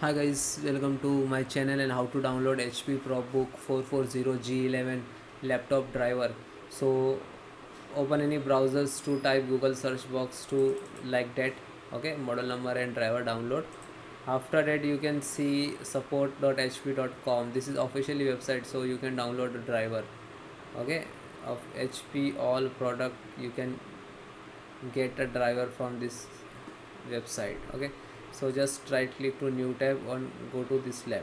Hi guys, welcome to my channel and how to download HP ProBook 440 G11 laptop driver. So open any browsers to type Google search box to like that, okay, model number and driver download. After that you can see support.hp.com. This is officially website, so you can download the driver, okay, of HP all product. You can get a driver from this website, okay. So just right click to new tab and go to this lab,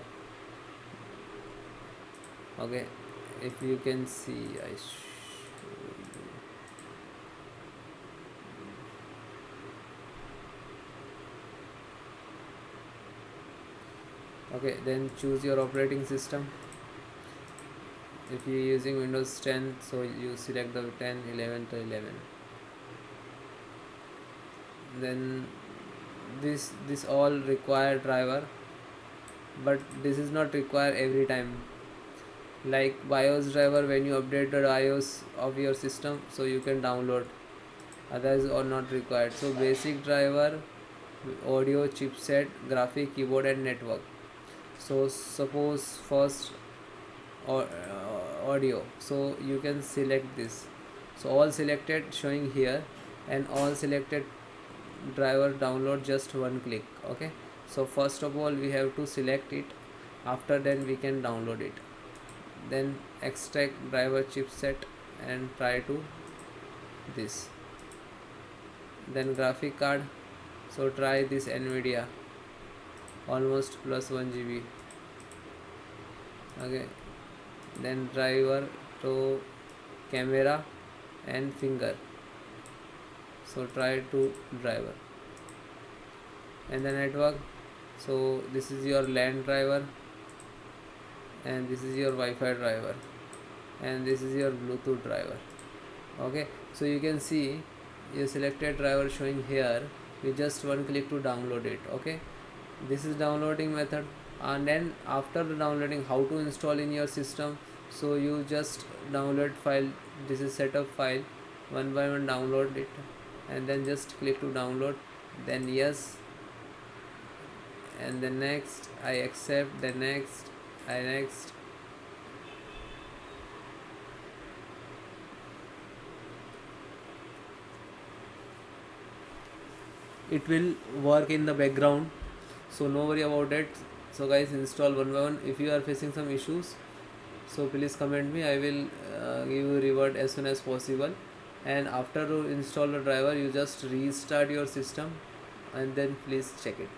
okay. If you can see, okay, then choose your operating system. If you're using Windows 10, so you select the 10, 11 to 11. Then this all require driver, but this is not required every time. Like BIOS driver, when you update the BIOS of your system, so you can download, others are not required. So basic driver, audio, chipset, graphic, keyboard and network. So suppose first audio, so you can select this. So all selected showing here, and all selected driver download just one click, okay. So first of all we have to select it, after then we can download it. Then extract driver chipset and try to this. Then graphic card, so try this NVIDIA almost plus 1 GB, okay. Then driver to camera and finger, so try to driver. And the network, so this is your LAN driver, and this is your Wi-Fi driver, and this is your Bluetooth driver, okay. So you can see your selected driver showing here, you just one click to download it, okay. This is downloading method. And then after the downloading, how to install in your system, so you just download file, this is setup file, one by one download it, and then just click to download, then yes, and then next, I accept, then next, I next. It will work in the background, so no worry about it. So guys, install one by one. If you are facing some issues, so please comment me, I will give you reward as soon as possible. And after you install the driver, you just restart your system and then please check it.